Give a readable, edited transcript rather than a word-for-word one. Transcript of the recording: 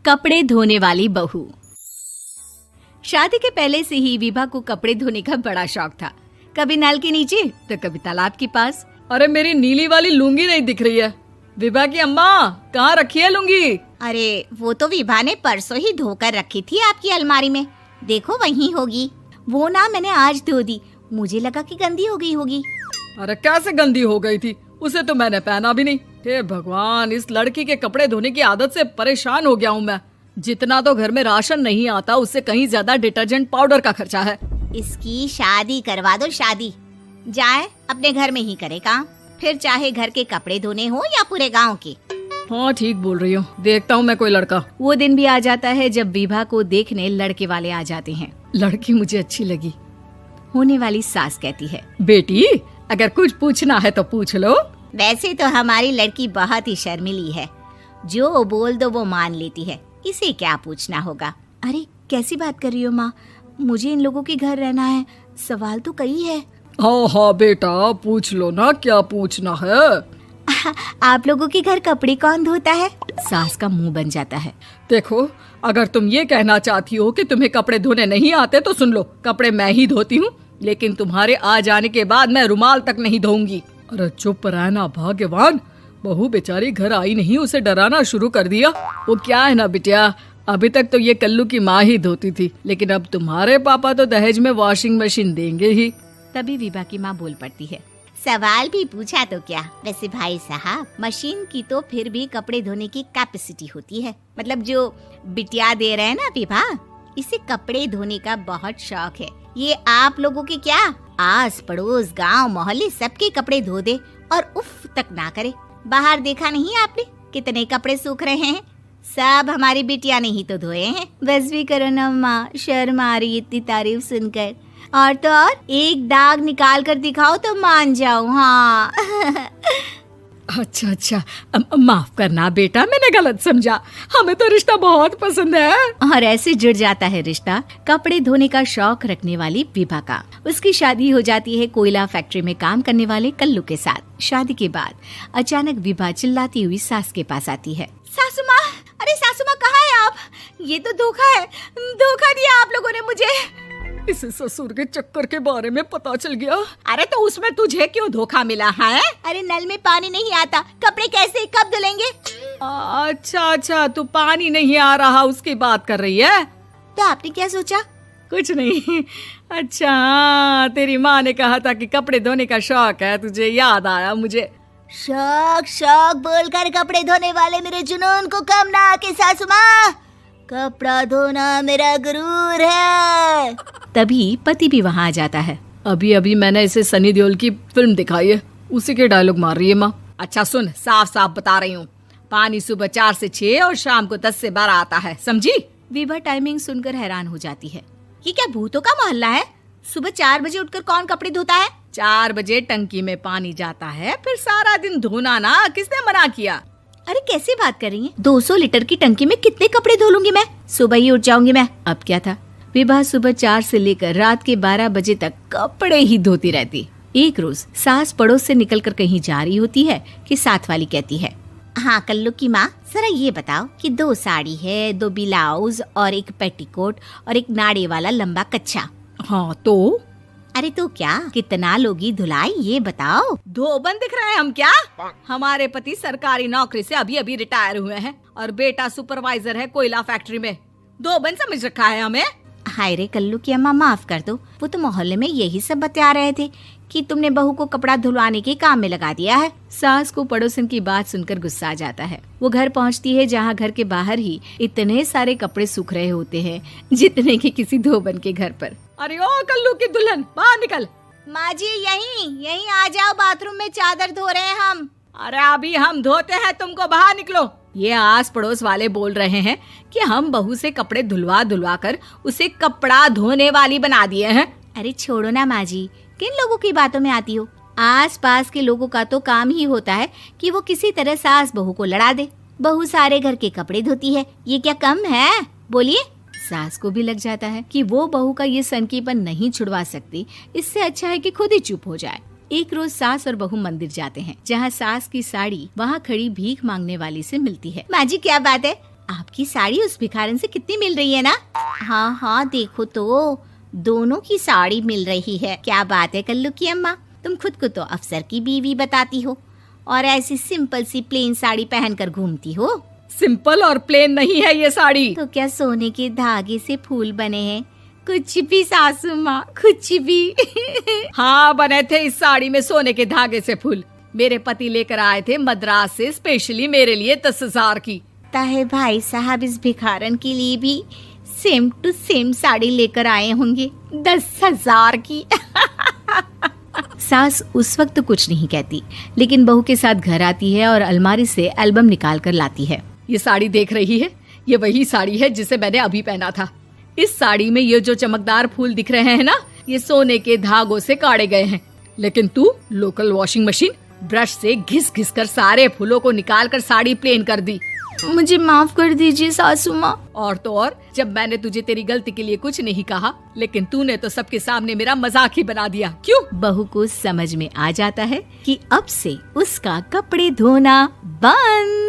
कपड़े धोने वाली बहू। शादी के पहले से ही विभा को कपड़े धोने का बड़ा शौक था। कभी नल के नीचे तो कभी तालाब के पास। अरे मेरी नीली वाली लुंगी नहीं दिख रही है। विभा की अम्मा, कहाँ रखी है लुंगी? अरे वो तो विभा ने परसों ही धोकर रखी थी आपकी अलमारी में, देखो वहीं होगी। वो ना मैंने आज धो दी, मुझे लगा कि गंदी हो गई होगी। अरे कैसे गंदी हो गई थी, उसे तो मैंने पहना भी नहीं। हे भगवान, इस लड़की के कपड़े धोने की आदत से परेशान हो गया हूँ मैं। जितना तो घर में राशन नहीं आता, उससे कहीं ज्यादा डिटर्जेंट पाउडर का खर्चा है। इसकी शादी करवा दो, शादी जाए अपने घर में ही करे काम, फिर चाहे घर के कपड़े धोने हो या पूरे गांव के। हाँ ठीक बोल रही हो, देखता हूँ मैं कोई लड़का। वो दिन भी आ जाता है जब विभा को देखने लड़के वाले आ जाते हैं। लड़की मुझे अच्छी लगी। होने वाली सास कहती है, बेटी अगर कुछ पूछना है तो पूछ लो। वैसे तो हमारी लड़की बहुत ही शर्मीली है, जो बोल दो वो मान लेती है, इसे क्या पूछना होगा। अरे कैसी बात कर रही हो माँ, मुझे इन लोगों के घर रहना है, सवाल तो कई है। हाँ हाँ बेटा, पूछ लो ना, क्या पूछना है। आप लोगों के घर कपड़े कौन धोता है? सास का मुंह बन जाता है। देखो, अगर तुम ये कहना चाहती हो कि तुम्हें कपड़े धोने नहीं आते तो सुन लो, कपड़े मैं ही धोती हूँ, लेकिन तुम्हारे आ जाने के बाद मैं रुमाल तक नहीं धोऊंगी। अरे चुप रहना भाग्यवान, बहू बेचारी घर आई नहीं, उसे डराना शुरू कर दिया। वो क्या है ना बिटिया, अभी तक तो ये कल्लू की माँ ही धोती थी, लेकिन अब तुम्हारे पापा तो दहेज में वॉशिंग मशीन देंगे ही। तभी विभा की माँ बोल पड़ती है, सवाल भी पूछा तो क्या। वैसे भाई साहब, मशीन की तो फिर भी कपड़े धोने की कैपेसिटी होती है। मतलब जो बिटिया दे रहे हैं ना विभा, इसे कपड़े धोने का बहुत शौक है। ये आप लोगों के क्या, आस पड़ोस गांव मोहल्ले सबके कपड़े धो दे और उफ तक ना करे। बाहर देखा नहीं आपने कितने कपड़े सूख रहे हैं, सब हमारी बिटिया ने ही तो धोए हैं। बस भी करो ना माँ, शर्म आ रही इतनी तारीफ सुनकर। और तो और एक दाग निकाल कर दिखाओ तो मान जाओ। हाँ अच्छा, माफ करना बेटा, मैंने गलत समझा। हमें तो रिश्ता बहुत पसंद है। और ऐसे जुड़ जाता है रिश्ता कपड़े धोने का शौक रखने वाली विभा का। उसकी शादी हो जाती है कोयला फैक्ट्री में काम करने वाले कल्लू के साथ। शादी के बाद अचानक विभा चिल्लाती हुई सास के पास आती है। सासू माँ, अरे सासू माँ कहाँ है आप? ये तो धोखा है, धोखा दिया आप लोगों ने मुझे। इसे ससुर के चक्कर के बारे में पता चल गया। अरे तो उसमें तुझे क्यों धोखा मिला है? अरे नल में पानी नहीं आता, कपड़े कैसे कब धुलेंगे? अच्छा, तू पानी नहीं आ रहा उसकी बात कर रही है। तो आपने क्या सोचा? कुछ नहीं। अच्छा, तेरी माँ ने कहा था कि कपड़े धोने का शौक है तुझे, याद आया मुझे। शौक बोलकर कपड़े धोने वाले मेरे जुनून को कम ना आके सासू माँ, कपड़ा धोना मेरा गुरूर है। तभी पति भी वहाँ आ जाता है। अभी मैंने इसे सनी देओल की फिल्म दिखाई है, उसी के डायलॉग मार रही है माँ। अच्छा सुन, साफ साफ बता रही हूँ, पानी सुबह 4 से 6 और शाम को 10 से 12 आता है, समझी? विभा टाइमिंग सुनकर हैरान हो जाती है। ये क्या भूतों का मोहल्ला है? सुबह 4 बजे उठकर कौन कपड़े धोता है? 4 बजे टंकी में पानी जाता है, फिर सारा दिन धोना ना, किसने मना किया? अरे कैसी बात कर रही हैं? 200 लीटर की टंकी में कितने कपड़े धो लूंगी मैं, सुबह ही उठ जाऊंगी मैं। अब क्या था, विभा सुबह 4 से लेकर रात के 12 बजे तक कपड़े ही धोती रहती। एक रोज सास पड़ोस से निकलकर कहीं जा रही होती है कि साथ वाली कहती है, हाँ कल्लू की माँ, जरा ये बताओ कि 2 साड़ी है, 2 ब्लाउज और एक पेटीकोट और एक नाड़े वाला लंबा कच्छा। हाँ तो? अरे तो क्या, कितना लोगी धुलाई ये बताओ। धोबन दिख रहे हैं हम क्या? हमारे पति सरकारी नौकरी से अभी रिटायर हुए हैं और बेटा सुपरवाइजर है कोयला फैक्ट्री में। धोबन समझ रखा है हमें? हाय रे कल्लू की अम्मा, माफ कर दो, वो तो मोहल्ले में यही सब बता रहे थे कि तुमने बहू को कपड़ा धुलवाने के काम में लगा दिया है। सास को पड़ोसन की बात सुनकर गुस्सा आ जाता है। वो घर पहुंचती है जहां घर के बाहर ही इतने सारे कपड़े सूख रहे होते हैं जितने कि किसी धोबन के घर पर। अरे ओ कल्लू की दुल्हन, बाहर निकल। माँ जी यहीं आ जाओ, बाथरूम में चादर धो रहे हैं हम। अरे अभी हम धोते हैं, तुमको बाहर निकलो। ये आस पड़ोस वाले बोल रहे हैं कि हम बहू से कपड़े धुलवा कर उसे कपड़ा धोने वाली बना दिए हैं। अरे छोड़ो ना माँ जी, किन लोगों की बातों में आती हो? आस पास के लोगों का तो काम ही होता है कि वो किसी तरह सास बहू को लड़ा दे। बहू सारे घर के कपड़े धोती है, ये क्या कम है? बोलिए। सास को भी लग जाता है कि वो बहू का ये सनकीपन नहीं छुड़वा सकती, इससे अच्छा है कि खुद ही चुप हो जाए। एक रोज सास और बहू मंदिर जाते हैं, जहाँ सास की साड़ी वहाँ खड़ी भीख मांगने वाली से मिलती है। माँ जी क्या बात है, आपकी साड़ी उस भिखारन से कितनी मिल रही है ना? हाँ हाँ देखो तो, दोनों की साड़ी मिल रही है। क्या बात है कल्लू की अम्मा, तुम खुद को तो अफसर की बीवी बताती हो और ऐसी सिंपल सी प्लेन साड़ी पहनकर घूमती हो। सिंपल और प्लेन नहीं है ये साड़ी। तो क्या सोने के धागे से फूल बने हैं? कुछ भी सासू माँ, कुछ भी। हाँ बने थे इस साड़ी में सोने के धागे से फूल। मेरे पति लेकर आए थे मद्रास से स्पेशली मेरे लिए 10,000 की। ताहे भाई साहब इस भिखारन के लिए भी सेम टू सेम साड़ी लेकर आए होंगे 10,000 की। सास उस वक्त तो कुछ नहीं कहती, लेकिन बहू के साथ घर आती है और अलमारी से एल्बम निकाल कर लाती है। ये साड़ी देख रही है, ये वही साड़ी है जिसे मैंने अभी पहना था। इस साड़ी में ये जो चमकदार फूल दिख रहे हैं ना, ये सोने के धागों से काटे गए हैं। लेकिन तू लोकल वॉशिंग मशीन ब्रश से घिस घिस कर सारे फूलों को निकाल कर साड़ी प्लेन कर दी। मुझे माफ कर दीजिए सासू माँ। और तो और, जब मैंने तुझे तेरी गलती के लिए कुछ नहीं कहा, लेकिन तूने तो सबके सामने मेरा मजाक ही बना दिया। क्यों? बहू को समझ में आ जाता है कि अब से उसका कपड़े धोना बंद।